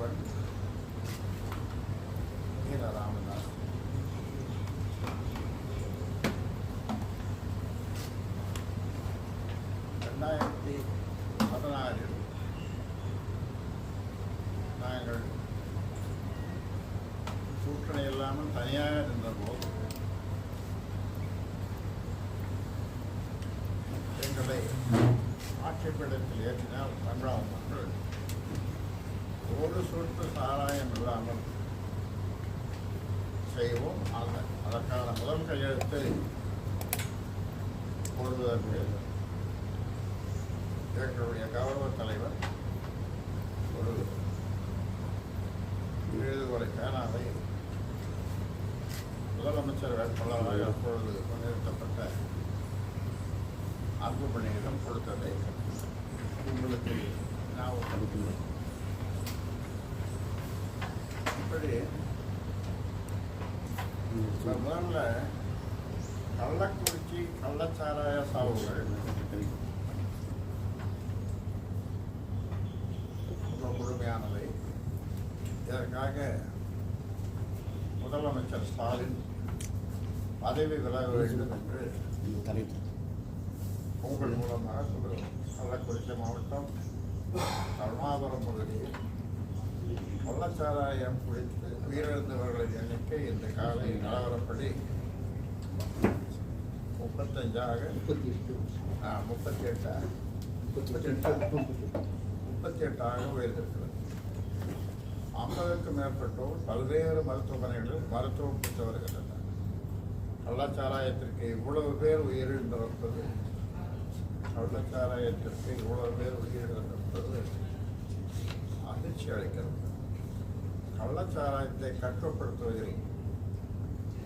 தலைவர் ஈர ராமதாஸ். 2016 நாங்கள் கூட்டணி இல்லாமல் தனியாக நின்றபோது எங்களை ஆட்சிப்பீடத்தில் ஏற்றினால் தமிழக மக்கள் ஒரு சொட்டு சாராயம் இல்லாமல் செய்வோம். அதற்கான முதல் கையெழுத்தை போடுவதற்கு எங்களுடைய கௌரவ தலைவர் ஒரு எழுதுகோலை பேனாவை முதலமைச்சர் வேட்பாளராக அப்பொழுது முன்னிறுத்தப்பட்ட அன்புமணியிடம் கொடுத்ததை உங்களுக்கு ஞாபகம். இப்படி முதல்ல கள்ளக்குறிச்சி கள்ளச்சாராய சாவுகள் முழுமையானவை. இதற்காக முதலமைச்சர் ஸ்டாலின் பதவி விலக வேண்டும் என்று உங்கள் மூலமாக சொல்லுவோம். கள்ளக்குறிச்சி மாவட்டம் கருணாபுரம் பகுதியில் கள்ளச்சாராயம் குடித்து உயிரிழந்தவர்களின் எண்ணிக்கை இந்த காலை நிலவரப்படி 38 உயர்ந்திருக்கிறது. 50க்கும் மேற்பட்டோர் பல்வேறு மருத்துவமனைகளில் மருத்துவம் பெற்று வருகின்றனர். கள்ளச்சாராயத்திற்கு இவ்வளவு பேர் உயிரிழந்திருப்பது அதிர்ச்சி அளிக்கிறது. கள்ளச்சாராயத்தை கட்டுப்படுத்துவதில்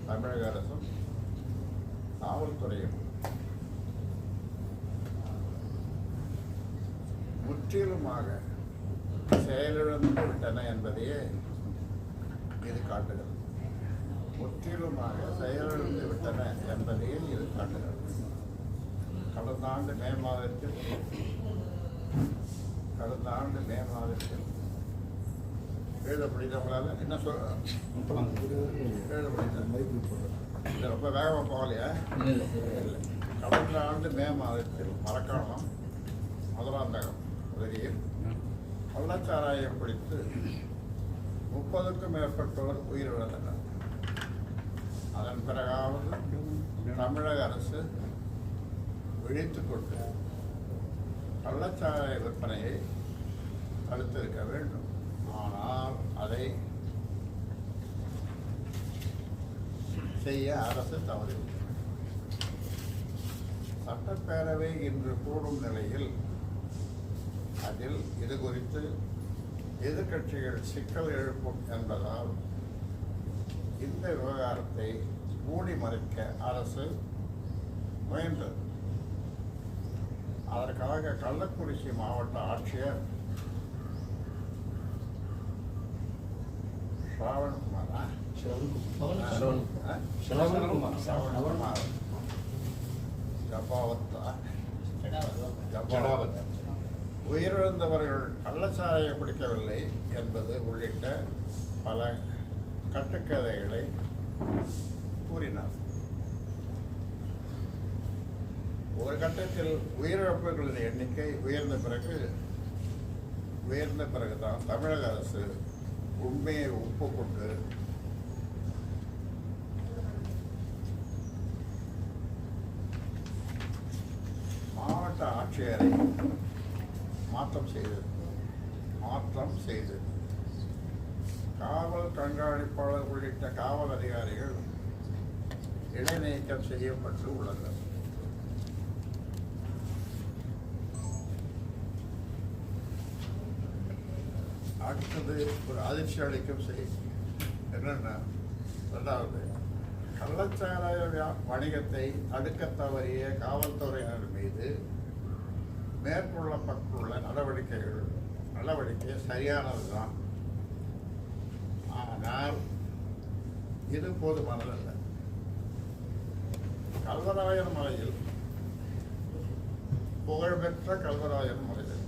தமிழக அரசும் காவல்துறையும் முற்றிலுமாக செயலிழந்து விட்டன என்பதையே இது காட்டுகிறது. முற்றிலுமாக செயலிழந்து விட்டன என்பதையே இது காட்டுகிறது. கடந்த ஆண்டு மே மாதத்தில் எழுத முடிந்தவங்களால என்ன எழுத ரொம்ப வேகமாக போகலையா? கடந்த ஆண்டு மே மாதத்தில் மரக்காணம் மதுராந்தகம் பகுதியில் கள்ளச்சாராயம் பிடித்து 30க்கும் மேற்பட்டோர் உயிரிழந்தனர். அதன் பிறகாவது தமிழக அரசு விழித்துக் கொண்டு கள்ளச்சாராய விற்பனையை தடுத்திருக்க வேண்டும். ஆனால் அதை செய்ய அரசு தவறிவிட்டது. சட்டப்பேரவை இன்று கூடும் நிலையில் அதில் இது குறித்து எதிர்க்கட்சிகள் சிக்கல் எழுப்பும் என்பதால் இந்த விவகாரத்தை மூடி மறைக்க அரசு முயன்றது. அதற்காக கள்ளக்குறிச்சி மாவட்ட ஆட்சியர் உயிரிழந்தவர்கள் கள்ளச்சாராயம் பிடிக்கவில்லை என்பது உள்ளிட்ட பல கட்டுக்கதைகளை கூறினார். ஒரு கட்டத்தில் உயிரிழப்புகளின் எண்ணிக்கை உயர்ந்த பிறகுதான் தமிழக அரசு உண்மையை ஒப்புக்கொண்டு மாவட்ட ஆட்சியரை மாற்றம் செய்தது. காவல் கண்காணிப்பாளர் உள்ளிட்ட காவல் அதிகாரிகள் இடைநீக்கம் செய்யப்பட்டு உள்ளனர். அடுத்தது ஒரு அதிர்ச்சி அளிக்கும் செய்தி என்னன்னா, இரண்டாவது, கள்ளச்சாராய வணிகத்தை தடுக்க தவறிய காவல்துறையினர் மீது மேற்கொள்ளப்பட்டுள்ள நடவடிக்கை சரியானதுதான். ஆனால் இது போதுமானதல்ல. கல்வராயன் மலையில் புகழ்பெற்ற கல்வராயன் மலையில்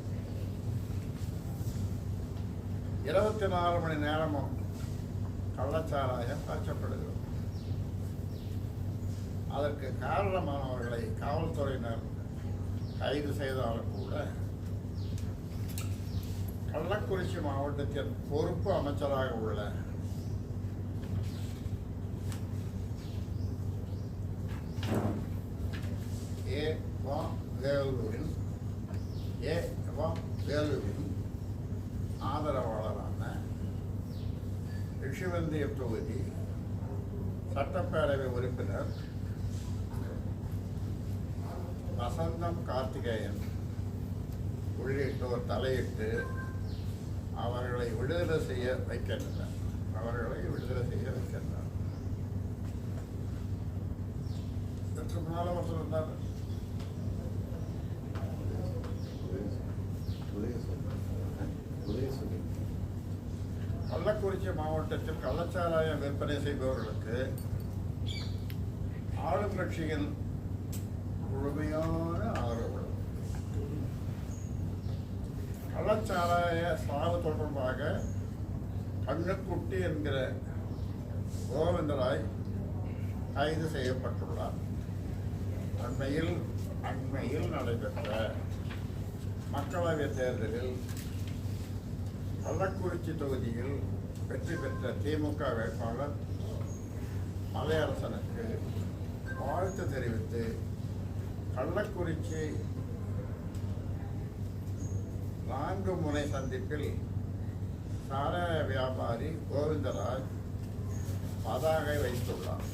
24 மணி நேரமும் கள்ளச்சாராயம் காய்ச்சப்படுகிறது. அதற்கு காரணமானவர்களை காவல்துறையினர் கைது செய்தாலும் கூட கள்ளக்குறிச்சி மாவட்டத்தின் பொறுப்பு அமைச்சராக உள்ள வேலுவின் ஆதரவாளரான ரிஷிவந்தியம் தொகுதி சட்டப்பேரவை உறுப்பினர் வசந்தம் கார்த்திகேயன் உள்ளிட்டோர் தலையிட்டு அவர்களை விடுதலை செய்ய வைக்கின்றனர். இதற்கு முன்னால் அவர் சொன்னார், கள்ளக்குறிச்சி மாவட்டத்தில் கள்ளச்சாராயம் விற்பனை செய்பவர்களுக்கு ஆளும் கட்சியின் முழுமையான ஆதரவு. கள்ளச்சாராய சாவு தொடர்பாக கண்ணுக்குட்டி என்கிற கோவிந்தராய் கைது செய்யப்பட்டுள்ளார். அண்மையில் நடைபெற்ற மக்களவைத் தேர்தலில் கள்ளக்குறிச்சி தொகுதியில் வெற்றி பெற்ற திமுக வேட்பாளர் மலையரசனுக்கு வாழ்த்து தெரிவித்து கள்ளக்குறிச்சி 4 முனை சந்திப்பில் சாராய வியாபாரி கோவிந்தராஜ் பதாகை வைத்துள்ளார்.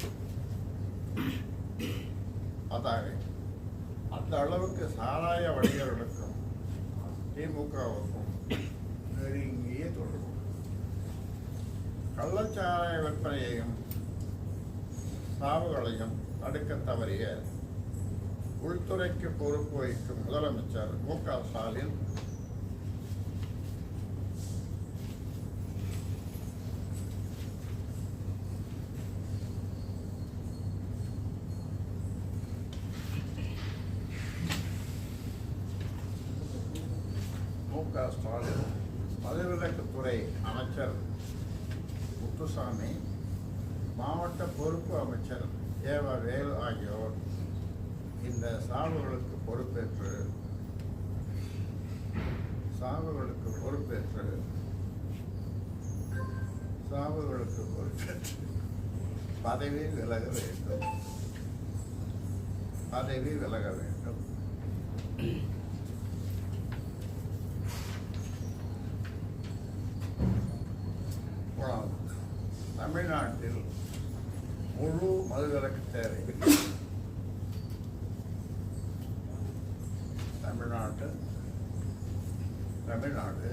அந்த அளவுக்கு சாராய வணிகர்களுக்கும் திமுகவுக்கும் நெருங்கிய தொடர்பு. கள்ளச்சாராய விற்பனையையும் சாவுகளையும் தடுக்க தவறிய உள்துறைக்கு பொறுப்பு வகிக்கும் முதலமைச்சர் மு.க. ஸ்டாலின் மதுவிலக்குத்துறை அமைச்சர் முத்துசாமி, மாவட்ட பொறுப்பு அமைச்சர் வேலு ஆகியோர் இந்த சாவுகளுக்கு பொறுப்பேற்று பதவி விலக வேண்டும். தமிழ்நாட்டில் முழு மதுவிலக்கு தேவை. தமிழ்நாடு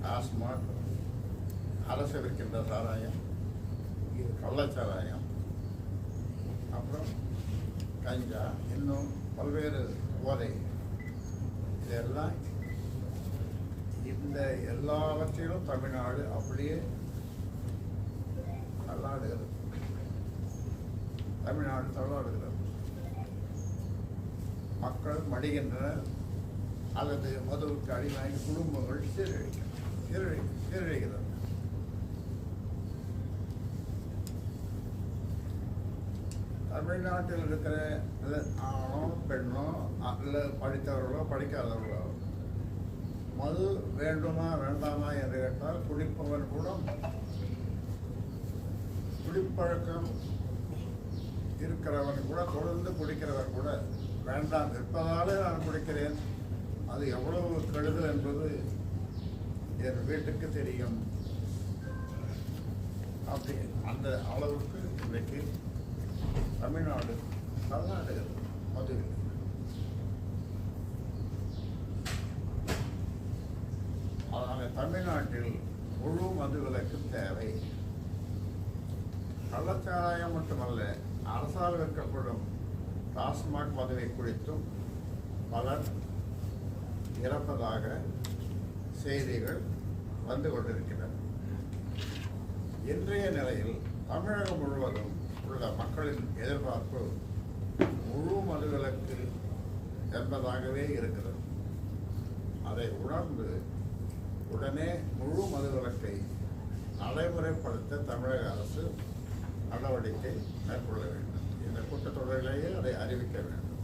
டாஸ்மாக், அரசு விற்கின்ற சாராயம், இது கள்ளச்சாராயம், அப்புறம் கஞ்சா, இன்னும் பல்வேறு போதை, இதெல்லாம் இந்த எல்லாவற்றிலும் தமிழ்நாடு அப்படியே தள்ளாடுகிறது. மக்கள் மடிகின்றனர் அல்லது மதுவுக்கு அடிமையாகி குடும்பங்கள் சீரழிகிறது. தமிழ்நாட்டில் இருக்கிற ஆணோ பெண்ணோ அல்ல படித்தவர்களோ படிக்காதவர்களோ மது வேண்டுமா வேண்டாமா என்று கேட்டால் குடிப்பவன் கூட, குடிப்பழக்கம் இருக்கிறவன் கூட, தொடர்ந்து குடிக்கிறவன் கூட வேண்டாம் இருப்பதாலே நான் குடிக்கிறேன், அது எவ்வளவு கெடுதல் என்பது என் வீட்டுக்கு தெரியும். அப்படி அந்த அளவுக்கு இன்றைக்கு தமிழ்நாடு தள்ளாடுகிறது மதுவில். அதனால் தமிழ்நாட்டில் முழு மதுவிலக்கு தேவை. கள்ளச்சாராயம் மட்டுமல்ல, அரசால் விற்கப்படும் டாஸ்மாக் மதுவை குடித்தும் பலர் இறப்பதாக செய்திகள் வந்து கொண்டிருக்கின்றன. இன்றைய நிலையில் தமிழகம் முழுவதும் உள்ள மக்களின் எதிர்பார்ப்பு முழு மதுவிலக்கு என்பதாகவே இருக்கிறது. அதை அதை உணர்ந்து உடனே முழு மதுவிலக்கை நடைமுறைப்படுத்த தமிழக அரசு நடவடிக்கை மேற்கொள்ள வேண்டும். இந்த கூட்டத்தொடரிலேயே அதை அறிவிக்க வேண்டும்.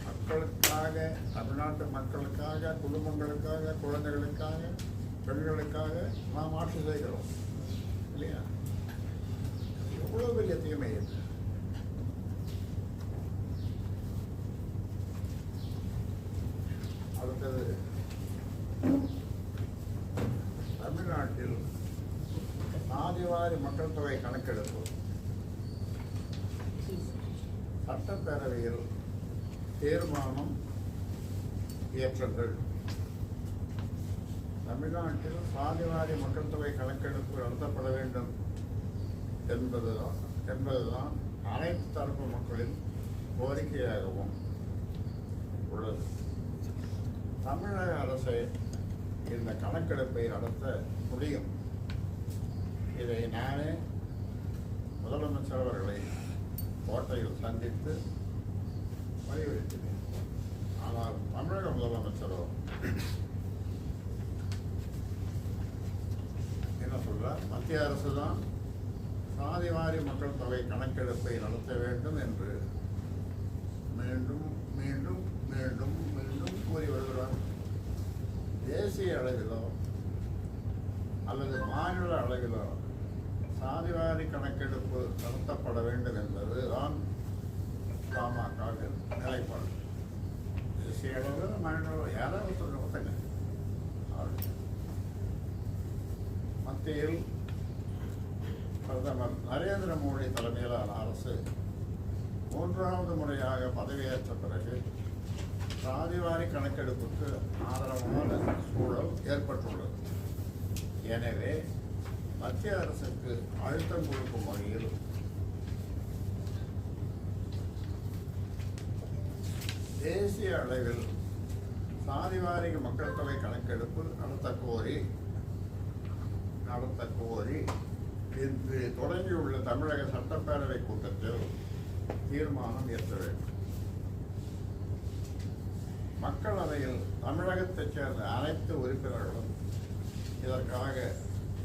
மக்களுக்காக, தமிழ்நாட்டு மக்களுக்காக, குடும்பங்களுக்காக, குழந்தைகளுக்காக, பெண்களுக்காக நாம் ஆட்சி செய்கிறோம் இல்லையா? எவ்வளவு பெரிய தீமை இது. அடுத்தது, தமிழ்நாட்டில் சாதிவாரி மக்கள் தொகை கணக்கெடுப்பு சட்டப்பேரவையில் தீர்மானம் இயற்றுங்கள். தமிழ்நாட்டில் சாதிவாரி மக்கள் தொகை கணக்கெடுப்பு நடத்தப்பட வேண்டும் என்பதுதான் அனைத்து தரப்பு மக்களின் கோரிக்கையாகவும் உள்ளது. தமிழக அரசை இந்த கணக்கெடுப்பை நடத்த முடியும். இதை நானே முதலமைச்சர் அவர்களை கோட்டையில் சந்தித்து வலியுறுத்தினேன். ஆனால் தமிழக முதலமைச்சரோ என்ன சொல்றார்? மத்திய அரசு தான் சாதிவாரி மக்கள் தொகை கணக்கெடுப்பை நடத்த வேண்டும் என்று மீண்டும் மீண்டும் மீண்டும் மீண்டும் கூறி வருகிறார். தேசிய அளவிலோ அல்லது மாநில அளவிலோ சாதிவாரி கணக்கெடுப்பு நடத்தப்பட வேண்டும் என்பதுதான் பாமக நிலைப்பாடு. தேசிய அளவில் மாநில யாராவது சொல்லுங்க. மத்தியில் பிரதமர் நரேந்திர மோடி தலைமையிலான அரசு 3வது முறையாக பதவியேற்ற பிறகு சாதிவாரி கணக்கெடுப்புக்கு ஆதரவான சூழல் ஏற்பட்டுள்ளது. எனவே மத்திய அரசுக்கு அழுத்தம் கொடுக்கும் வகையில் தேசிய அளவில் சாதிவாரி மக்கள் தொகை கணக்கெடுப்பு நடத்த கோரி இன்று தொடங்கியுள்ள தமிழக சட்டப்பேரவை கூட்டத்தில் தீர்மானம் இயற்ற வேண்டும். மக்களவையில் தமிழகத்தைச் சேர்ந்த அனைத்து உறுப்பினர்களும் இதற்காக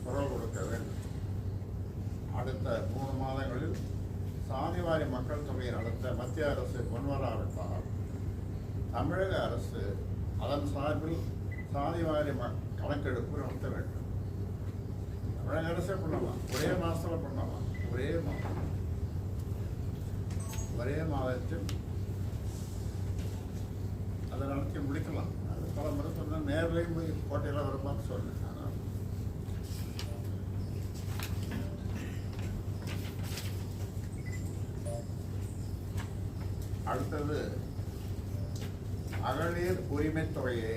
குரல் கொடுக்க வேண்டும். அடுத்த 3 மாதங்களில் சாதிவாரி மக்கள் தொகையை நடத்த மத்திய அரசு முன்வராவிட்டால் தமிழக அரசு அதன் சார்பில் சாதிவாரி கணக்கெடுப்பு நடத்த வேண்டும். தமிழக அரசே பண்ணலாம், ஒரே மாதத்தில் பண்ணலாம். ஒரே மாதத்தில் அதை நடத்தி முடிக்கலாம். அது பல முறை சொன்னால் நேரிலையும் போய் கோட்டையில் வருமானு சொன்னேன். ஆனால் அடுத்தது, மகளிர் உரிமை தொகையை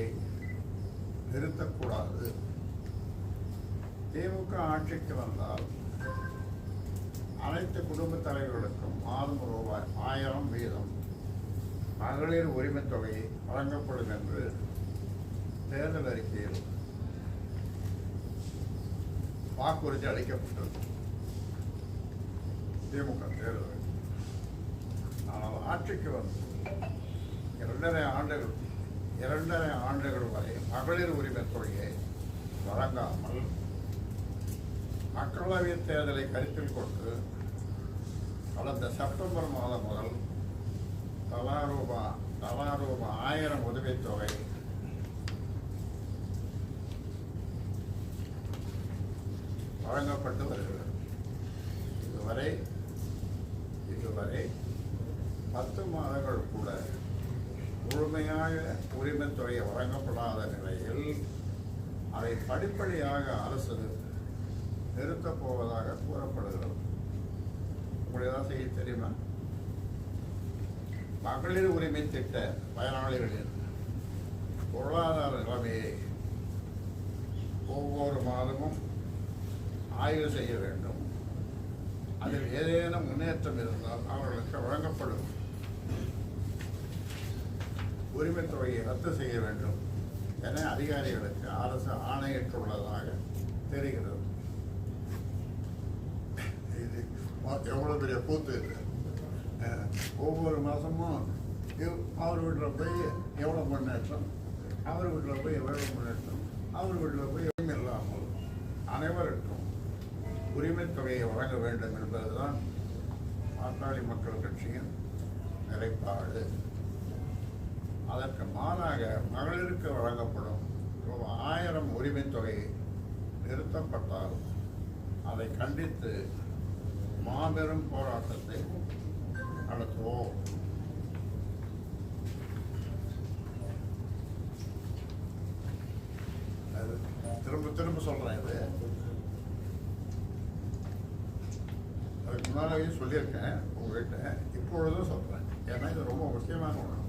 நிறுத்தக்கூடாது. திமுக ஆட்சிக்கு வந்தால் அனைத்து குடும்ப தலைவர்களுக்கும் மாதம் ரூபாய் 1000 வீதம் மகளிர் உரிமை தொகை வழங்கப்படும் என்று தேர்தல் அறிக்கையில் வாக்குறுதி அளிக்கப்பட்டது. திமுக தேர்தல். ஆனால் ஆட்சிக்கு வந்து 2.5 ஆண்டுகள் வரை மகளிர் உரிமை தொகையை வழங்காமல் மக்களவைத் தேர்தலை கருத்தில் கொண்டு கடந்த செப்டம்பர் மாதம் முதல் தலா ரூபாய் 1000 உதவித்தொகை வழங்கப்பட்டு வருகிறது. இதுவரை 10 மாதங்கள் கூட முழுமையாக உரிமை தொகை வழங்கப்படாத நிலையில் அதை படிப்படியாக அரசு நிறுத்தப் போவதாக கூறப்படுகிறது. உங்களுக்கு ஏதாவது செய்ய தெரியுமா? மகளிர் உரிமை திட்ட பயனாளிகளின் பொருளாதார நிலைமையை ஒவ்வொரு மாதமும் ஆய்வு செய்ய வேண்டும். அதில் ஏதேனும் முன்னேற்றம் இருந்தால் அவர்களுக்கு வழங்கப்படும் உரிமை தொகையை ரத்து செய்ய வேண்டும் என அதிகாரிகளுக்கு அரசு ஆணையிட்டுள்ளதாக தெரிகிறது. எவ்வளோ பெரிய கூத்து இது. ஒவ்வொரு மாதமும் அவர் வீட்டில் போய் எவ்வளோ முன்னேற்றம், அவர் வீட்டில் போய் எவ்வளோ முன்னேற்றம், அவர் வீட்டில் போய் எதுவும் இல்லாமல் அனைவருக்கும் உரிமை தொகையை வழங்க வேண்டும் என்பதுதான் பாட்டாளி மக்கள் கட்சியின் நிலைப்பாடு. அதற்கு மாறாக மகளிருக்கு வழங்கப்படும் 1000 உரிமை தொகை நிறுத்தப்பட்டால் அதை கண்டித்து மாபெரும் போராட்டத்தை நடத்துவோம். திரும்ப திரும்ப சொல்றேன். இது அதுக்கு முன்னாலேயே சொல்லியிருக்கேன் உங்ககிட்ட, இப்பொழுதும் சொல்றேன். ஏன்னா இது ரொம்ப முக்கியமான ஒன்று.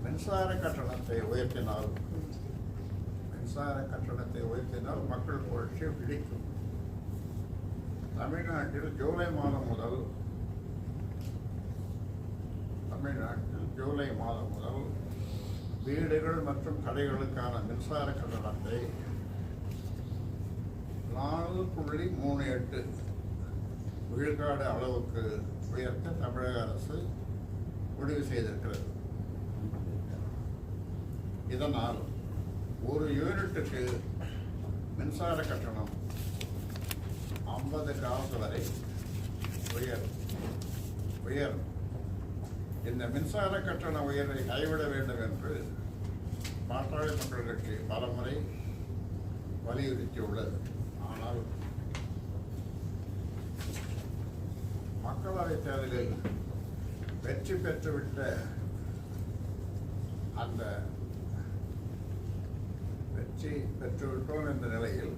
மின்சார கட்டணத்தை உயர்த்தினால் மக்கள் புரட்சி பிடிக்கும். தமிழ்நாட்டில் ஜூலை மாதம் முதல் வீடுகள் மற்றும் கடைகளுக்கான மின்சார கட்டணத்தை 4.38 விழுக்காடு அளவுக்கு உயர்த்த தமிழக அரசு முடிவு செய்திருக்கிறது. இதனால் ஒரு யூனிட்டுக்கு மின்சார கட்டணம் 50 காசு வரை உயரும். இந்த மின்சார கட்டண உயர்வை கைவிட வேண்டும் என்று பாட்டாளி மக்கள் கட்சி பலமுறை வலியுறுத்தியுள்ளது. ஆனால் மக்களவைத் தேர்தலில் வெற்றி பெற்றுவிட்ட வெற்றி பெற்றுவிட்டோம் என்ற நிலையில்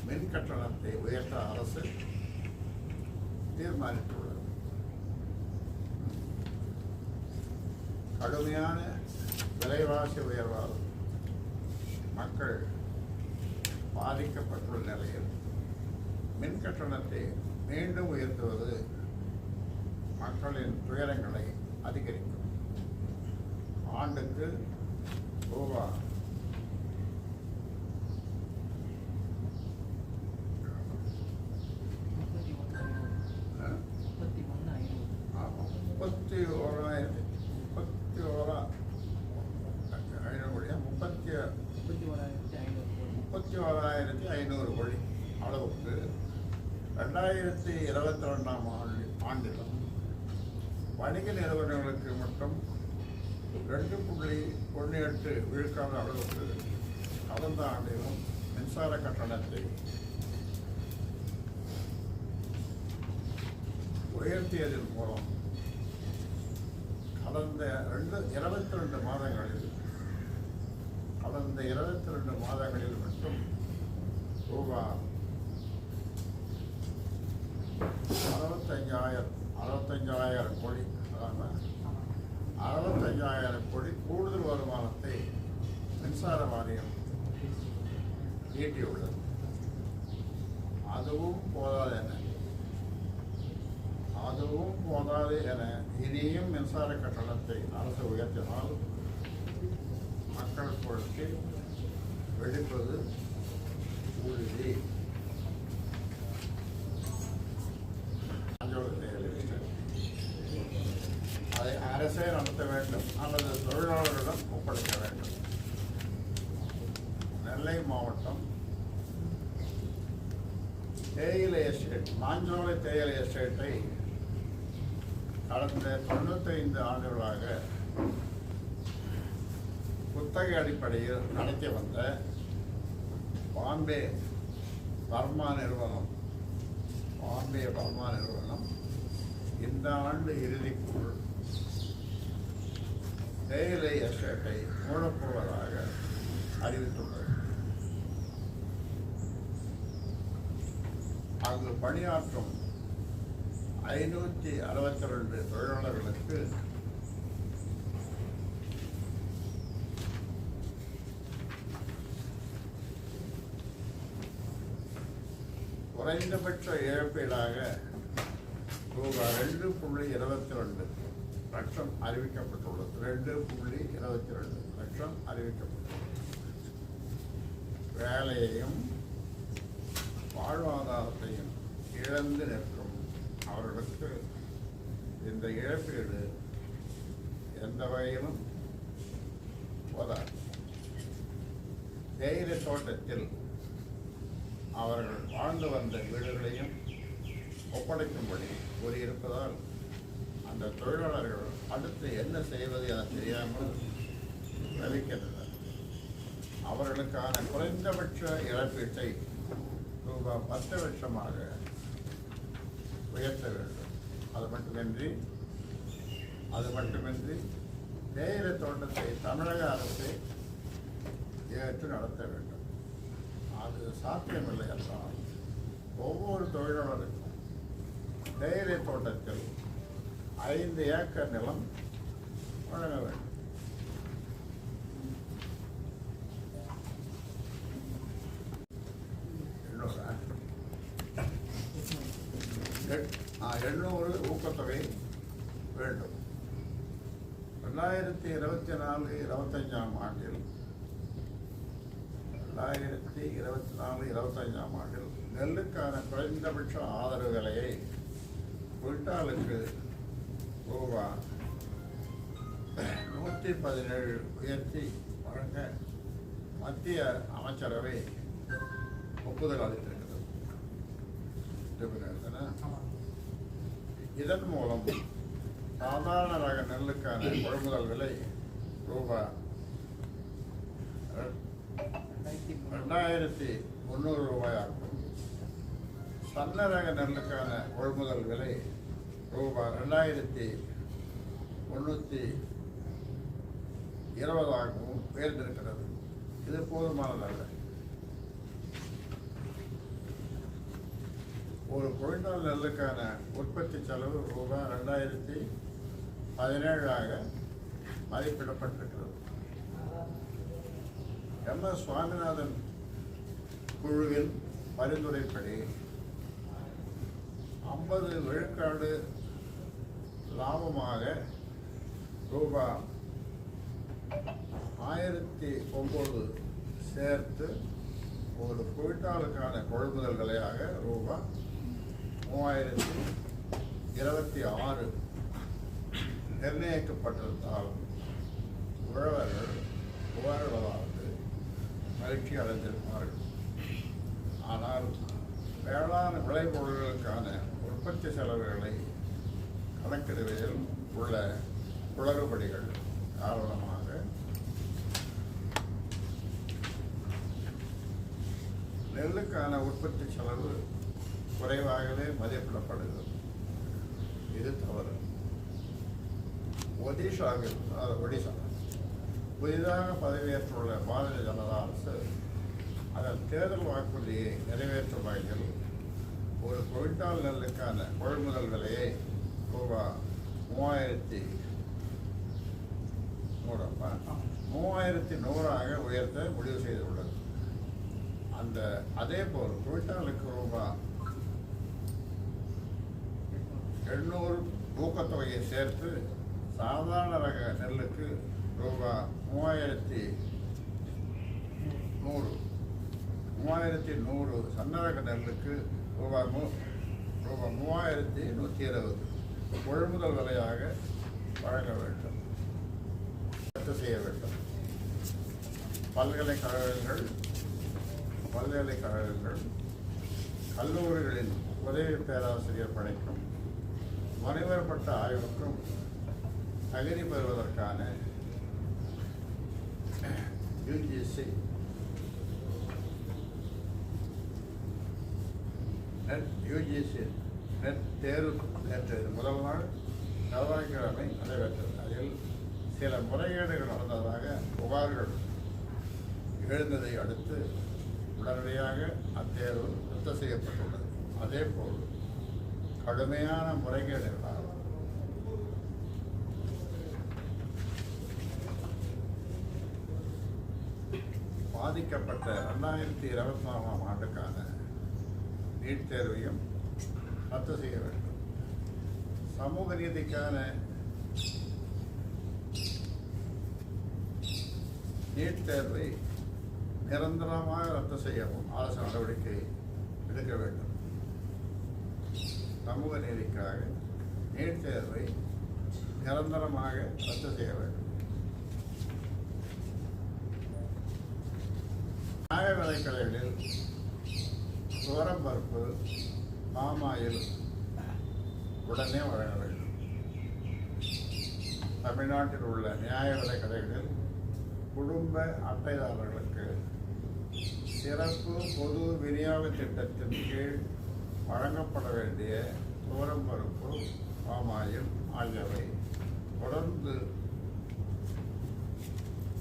மின் கட்டணத்தை உயர்த்த அரசு தீர்மானித்துள்ளது. கடுமையான விலைவாசி உயர்வால் மக்கள் பாதிக்கப்பட்டுள்ள நிலையில் மின் கட்டணத்தை மீண்டும் உயர்த்துவது மக்களின் துயரங்களை அதிகரிக்கும். ஆண்டுக்கு ரூபாய் 31,500 கோடி அளவுக்கு 2022ஆம் ஆண்டிலும் வணிக நிறுவனங்களுக்கு மட்டும் 2.18 விழுக்காடு அளவுக்கு கடந்த ஆண்டிலும் மின்சார கட்டணத்தை உயர்த்தியதன் மூலம் கடந்த 22 மாதங்களில் மட்டும் ரூபாய் 65,000 கோடி, அதாவது 65,000 கோடி கூடுதல் வருமானத்தை மின்சார வாரியம் ஈட்டியுள்ளது. அதுவும் போதாது என இனியும் மின்சார கட்டணத்தை அரசு உயர்த்தினால் மக்கள் புரட்சி வெடிப்பது உறுதி. அதை அரசே நடத்த வேண்டும் அல்லது தொழிலாளர்களிடம் ஒப்படைக்க வேண்டும். நெல்லை மாவட்டம் தேயிலை எஸ்டேட், மாஞ்சோலை தேயிலை எஸ்டேட்டை கடந்த 95 ஆண்டுகளாக குத்தகை அடிப்படையில் நடத்தி வந்த பாம்பே பர்மா நிறுவனம் இந்த ஆண்டு இறுதிக்குள் தேயிலை எஸ்டேட்டை மூடப்போவதாக அறிவித்துள்ளது. அங்கு பணியாற்றும் 562 தொழிலாளர்களுக்கு குறைந்தபட்ச இழப்பீடாக ரூபாய் 2.22 லட்சம் அறிவிக்கப்பட்டுள்ளது. 2.22 லட்சம் அறிவிக்கப்பட்டுள்ளது. வேலையையும் வாழ்வாதாரத்தையும் இழந்து நிற்கும் அவர்களுக்கு இந்த இழப்பீடு எந்த வகையிலும் போதாது. தேயிலை தோட்டத்தில் அவர்கள் வாழ்ந்து வந்த வீடுகளையும் ஒப்படைக்கும்படி கூறியிருப்பதால் அந்த தொழிலாளர்கள் அடுத்து என்ன செய்வது என தெரியாமல் தவிக்கின்றனர். அவர்களுக்கான குறைந்தபட்ச இழப்பீட்டை ரூபாய் 10 லட்சமாக உயர்த்த வேண்டும். அது மட்டுமின்றி தேயிலை தோட்டத்தை தமிழக அரசு ஏற்று நடத்த வேண்டும். அது சாத்தியமில்லை என்றால் ஒவ்வொரு தொழிலாளருக்கும் தேயிலை தோட்டத்தில் 5 ஏக்கர் நிலம் வழங்க வேண்டும். எண்ணூறு ஊக்கத்தொகை வேண்டும். 2024-25 ஆண்டில் 2024-25 ஆண்டில் நெல்லுக்கான குறைந்தபட்ச ஆதரவு விலையை குவிண்டாலுக்கு ரூபாய் 117 உயர்த்தி வழங்க மத்திய அமைச்சரவை ஒப்புதல் அளித்திருக்கிறது. இதன் மூலம் சாதாரண ரக நெல்லுக்கான கொள்முதல் விலை ரூபாய் 2300 ரூபாயாகும். சன்ன ரக நெல்லுக்கான கொள்முதல் விலை ரூபாய் 2320 உயர்ந்திருக்கிறது. இது போதுமானதல்ல. ஒரு குவிண்டால் நெல்லுக்கான உற்பத்தி செலவு ரூபாய் 2017 மதிப்பிடப்பட்டிருக்கிறது. MS சுவாமிநாதன் குழுவின் பரிந்துரைப்படி 50 விழுக்காடு லாபமாக ரூபாய் 1009 சேர்த்து ஒரு குவிண்டாலுக்கான கொள்முதல் விலையாக ரூபாய் 3026 நிர்ணயிக்கப்பட்டிருந்தால் உழவர்கள் உழவர்களாவது மகிழ்ச்சி அடைந்திருப்பார்கள். ஆனால் வேளாண் விளைபொருள்களுக்கான உற்பத்தி செலவுகளை கணக்கிடுவதில் உள்ள குளறுபடிகள் காரணமாக நெல்லுக்கான உற்பத்தி செலவு குறைவாகவே மதிப்பிடப்படுகிறது. இது தவறு. ஒடிசா புதிதாக பதவியேற்றுள்ள பாரதிய ஜனதா அரசு அதன் தேர்தல் வாக்குறுதியை நிறைவேற்றும் வகையில் ஒரு குவிண்டால் நெல்லுக்கான கொள்முதல் விலையை ரூபாய் 3100 உயர்த்த முடிவு செய்துள்ளது. அதேபோல் குவிண்டாலுக்கு ரூபாய் 800 ஊக்கத்தொகையை சேர்த்து சாதாரண ரக நெல்லுக்கு ரூபாய் 3100 சன்ன ரக நெல்லுக்கு ரூபாய் 3120 கொள்முதல் விலையாக வழங்க வேண்டும், ரத்து செய்ய வேண்டும். பல்கலைக்கழகங்கள் கல்லூரிகளின் உதவி பேராசிரியர் பணிக்கும் முனைவர் பட்ட ஆய்வுக்கும் தகுதி பெறுவதற்கான UGC நெட் தேர்வு நேற்று முதல் நாள் செவ்வாய்க்கிழமை நடைபெற்றது. அதில் சில முறைகேடுகள் நடந்ததாக புகார்கள் எழுந்ததை அடுத்து உடனடியாக அத்தேர்வு ரத்து செய்யப்பட்டுள்ளது. அதேபோல் கடுமையான முறைகேடுகளால் பாதிக்கப்பட்ட 2024 ஆண்டுக்கான நீட் தேர்வையும் ரத்து செய்ய வேண்டும். சமூக நீதிக்கான நீட் தேர்வை நிரந்தரமாக ரத்து செய்யவும் அரசு நடவடிக்கை எடுக்க வேண்டும். சமூக நீதிக்காக நீட் தேர்வை நிரந்தரமாக ரத்து செய்ய வேண்டும். நியாய விலைக்கடைகளில் துவரம் பருப்பு, பாமாயில் உடனே வழங்க வேண்டும். தமிழ்நாட்டில் உள்ள நியாய விலைக்கடைகளில் குடும்ப அட்டைதாரர்களுக்கு சிறப்பு பொது விநியோக திட்டத்தின் கீழ் வழங்கப்பட வேண்டிய துவரம் பருப்பு, பாமாயில் ஆகியவை தொடர்ந்து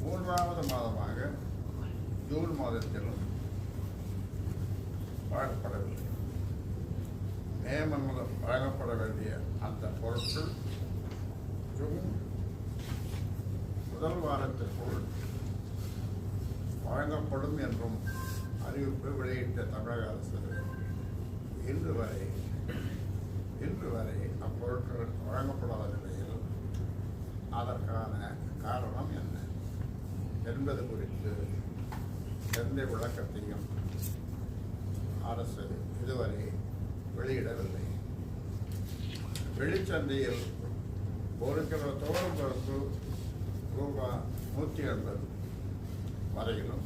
3வது மாதமாக ஜூன் மாதத்திலும் வழங்கப்படவில்லை. மே மாதம் வழங்கப்பட வேண்டிய அந்த பொருட்கள் ஜூன் முதல் வாரத்திற்குள் வழங்கப்படும் என்றும் அறிவிப்பு வெளியிட்ட தமிழக அரசு இன்று வரை அப்பொருட்கள் வழங்கப்படாத நிலையில் அதற்கான காரணம் என்ன என்பது குறித்து எந்த விளக்கத்தையும் அரசு இதுவரை வெளியிடவில்லை. வெளிச்சந்தையில் 1 கிலோ துவரம் பருப்பு ரூபாய் 180 வரையிலும்,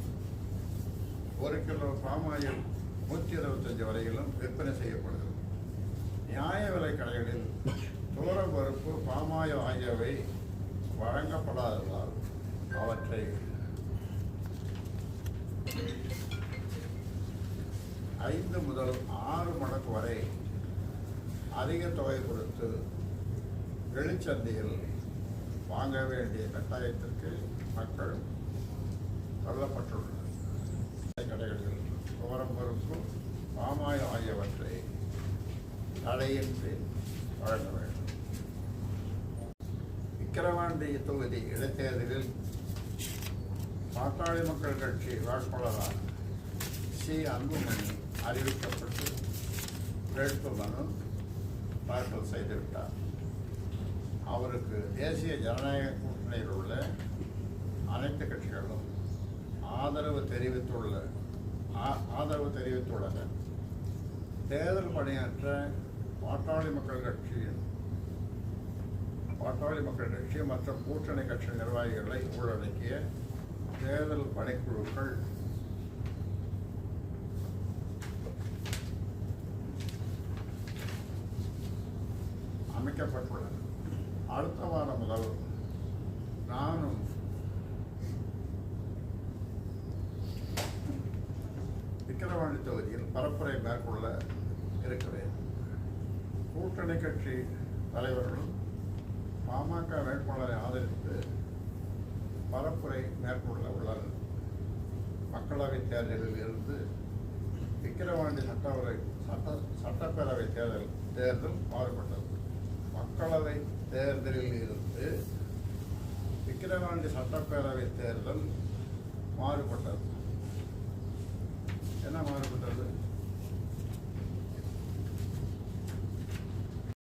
1 கிலோ பாமாயில் 125 வரையிலும் விற்பனை செய்யப்படுகிறது. நியாய விலை கடைகளில் துவரம் பருப்பு, பாமாயில் ஆகியவை வழங்கப்படாததால் அவற்றை 5 முதல் 6 மடங்கு வரை அதிக தொகை கொடுத்து வெளிச்சந்தையில் வாங்க வேண்டிய கட்டாயத்திற்கு மக்கள் தள்ளப்பட்டுள்ளனர். கடைகளில் துவரம் பருப்பு, பாமாயில் ஆகியவற்றை தடையின்றி வழங்க வேண்டும். விக்கிரவாண்டி தொகுதி இடைத்தேர்தலில் பாட்டாளி மக்கள் கட்சி வேட்பாளரான சி. அன்புமணி அறிவிக்கப்பட்டு வேட்பு மனு தாக்கல் செய்துவிட்டார். அவருக்கு தேசிய ஜனநாயக கூட்டணியில் உள்ள அனைத்து கட்சிகளும் ஆதரவு தெரிவித்துள்ளனர். தேர்தல் பணியாற்ற பாட்டாளி மக்கள் கட்சி மற்றும் கூட்டணி கட்சி நிர்வாகிகளை உள்ளடக்கிய தேர்தல் பணிக்குழுக்கள் அமைக்கப்பட்டுள்ளன. அடுத்த வாரம் முதல் நானும் விக்கிரவாண்டி தொகுதியில் பரப்புரை மேற்கொள்ள இருக்கிறேன். கூட்டணி கட்சி தலைவர்களும் பாமக வேட்பாளரை ஆதரித்து பரப்புரை மேற்கொள்ள உள்ளனர். மக்களவைத் தேர்தலில் இருந்து விக்கிரவாண்டி சட்டப்பேரவை தேர்தல் மாறுபட்டது. மக்களவை தேர்தலில் இருந்து விக்கிரவாண்டி சட்டப்பேரவை தேர்தல் மாறுபட்டது. என்ன மாறுபட்டது?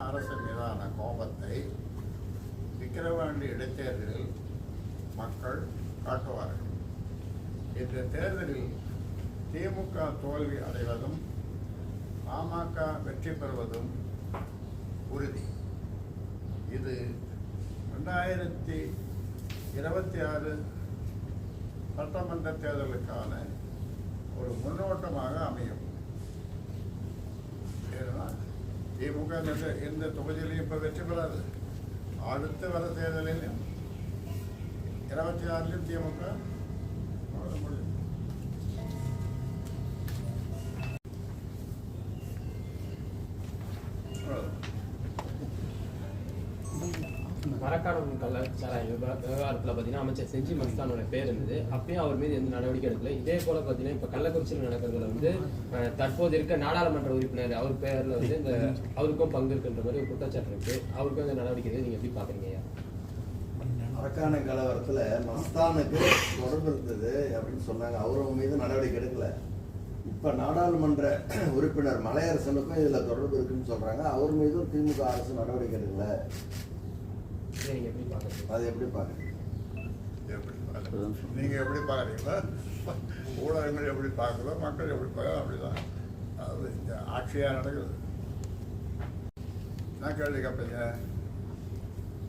அரசு மீதான கோபத்தை விக்கிரவாண்டி இடைத்தேர்தலில் மக்கள் காட்டுவார்கள். இந்த தேர்தலில் திமுக தோல்வி அடைவதும் பாமக வெற்றி பெறுவதும் உறுதி. இது 2026 சட்டமன்ற தேர்தலுக்கான ஒரு முன்னோட்டமாக அமையும். திமுக எந்த தொகுதியிலையும் இப்போ வெற்றி பெறாது. அடுத்து வர தேர்தலிலும் 26 திமுக முடியும். மரக்காணம் கலாச்சார விவகாரத்தில் பார்த்தீங்கன்னா அமைச்சர் செஞ்சி மஸ்தானோட பேர் இருந்தது. அப்பயும் அவர் மீது எந்த நடவடிக்கை எடுக்கல. இதே போல பார்த்தீங்கன்னா இப்போ கள்ளக்குறிச்சியில் நடக்கிறதுல வந்து தற்போது இருக்க நாடாளுமன்ற உறுப்பினர் அவர் பேரில் வந்து இந்த அவருக்கும் பங்கு இருக்குன்ற மாதிரி ஒரு குற்றச்சாட்டு இருக்கு. அவருக்கும் இந்த நடவடிக்கை நீங்கள் எப்படி பார்க்குறீங்க? மரக்காண கலவரத்தில் மஸ்தானுக்கு தொடர்பு இருந்தது அப்படின்னு சொன்னாங்க. அவர் மீது நடவடிக்கை எடுக்கல. இப்போ நாடாளுமன்ற உறுப்பினர் மலையரசனுக்கும் இதில் தொடர்பு இருக்குன்னு சொல்றாங்க. அவர் மீதும் திமுக அரசு நடவடிக்கை எடுக்கல. அது எப்படி பாக்குறீங்க? நீங்க எப்படி பாக்குறீங்களா? ஊடகங்கள் எப்படி பார்க்குறோம், மக்கள் எப்படி பார்க்குறோம், அப்படிதான் அது ஆட்சியாக நடக்குது. என்ன கேள்வி கேட்பீங்க?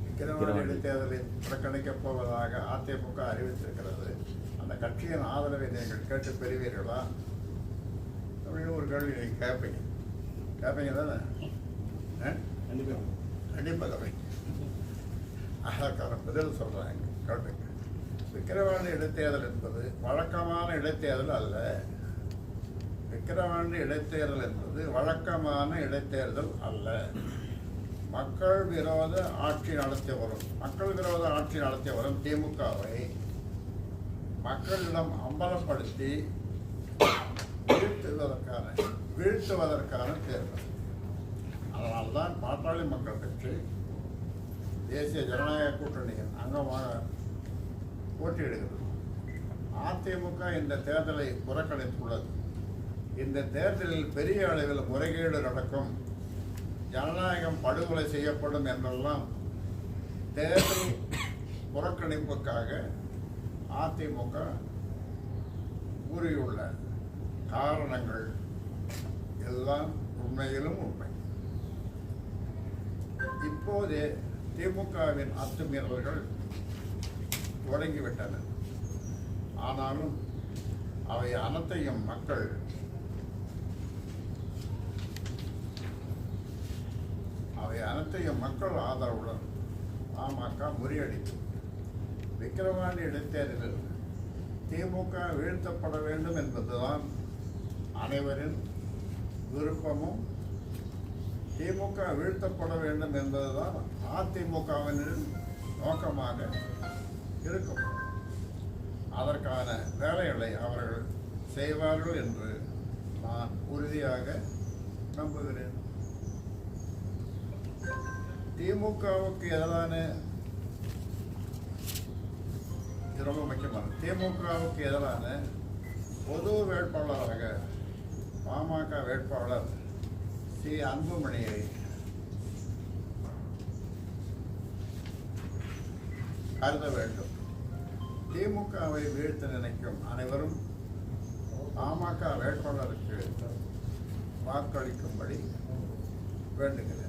விக்கிரவாண்டி இடைத்தேர்தலை புறக்கணிக்கப் போவதாக அதிமுக அறிவித்திருக்கிறது. அந்த கட்சியின் ஆதரவை நீங்கள் கேட்டு பெறுவீர்களா அப்படின்னு ஒரு கேள்வி நீங்கள் கேட்பீங்க. கேட்பீங்க தானே? கண்டிப்பாக கேட்பீங்க. அதற்கான பதில் சொல்கிறாங்க, கேட்பீங்க. விக்கிரவாண்டி இடைத்தேர்தல் என்பது வழக்கமான இடைத்தேர்தல் அல்ல. விக்கிரவாண்டி இடைத்தேர்தல் என்பது வழக்கமான இடைத்தேர்தல் அல்ல. மக்கள் விரோத ஆட்சி நடத்தி வரும் திமுகவை மக்களிடம் அம்பலப்படுத்தி வீழ்த்துவதற்கான தேர்தல். அதனால்தான் பாட்டாளி மக்கள் கட்சி தேசிய ஜனநாயக கூட்டணியின் அங்கமாக போட்டியிடுகிறது. அதிமுக இந்த தேர்தலை புறக்கணித்துள்ளது. இந்த தேர்தலில் பெரிய அளவில் முறைகேடு நடக்கும், ஜனநாயகம் படுகொலை செய்யப்படும் என்றெல்லாம் தேர்தல் புறக்கணிப்புக்காக அதிமுக கூறியுள்ள காரணங்கள் எல்லாம் உண்மையிலும் உண்மை. இப்போதே திமுகவின் அத்துமீறல்கள் தொடங்கிவிட்டன. ஆனாலும் அவை அனைத்தையும் மக்கள் ஆதரவுடன் பாமக முறியடித்து விக்கிரவாண்டி இடைத்தேர்தலில் திமுக வீழ்த்தப்பட வேண்டும் என்பதுதான் அனைவரின் விருப்பமும். திமுக வீழ்த்தப்பட வேண்டும் என்பதுதான் அதிமுகவினரின் நோக்கமாக இருக்கும். அதற்கான வேலைகளை அவர்கள் செய்வார்கள் என்று நான் உறுதியாக நம்புகிறேன். திமுகவுக்கு எதிரான, இது ரொம்ப முக்கியமான, திமுகவுக்கு எதிரான பொது வேட்பாளராக பாமக வேட்பாளர் சி. அன்புமணியை கருத வேண்டும். திமுகவை வீழ்த்த நினைக்கும் அனைவரும் பாமக வேட்பாளருக்கு வாக்களிக்கும்படி வேண்டுகிறேன்.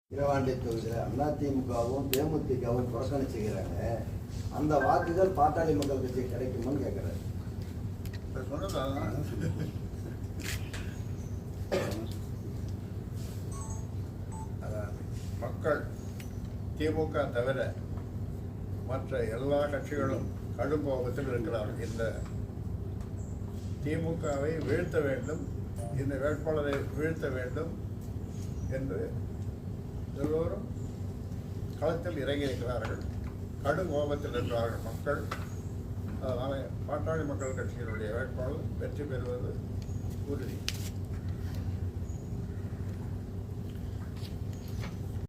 விக்கிரவாண்டி தொகுதியில் அதிமுகவும் தேமுதிகவும் புறக்கணிச்சுக்கிறாங்க. அந்த வாக்குகள் பாட்டாளி மக்கள் கட்சி கிடைக்குமான்னு கேட்கிறாரு. மக்கள் திமுக தவிர மற்ற எல்லா கட்சிகளும் கடும் கோபத்தில் இருக்கிறார்கள். இந்த திமுகவை வீழ்த்த வேண்டும், இந்த வேட்பாளரை வீழ்த்த வேண்டும் என்று எல்லோரும் களத்தில் இறங்கியிருக்கிறார்கள். கடும் கோபத்தில் இருக்கிறார்கள் மக்கள். அதனால் பாட்டாளி மக்கள் கட்சியினுடைய வேட்பாளர் வெற்றி பெறுவது உறுதி.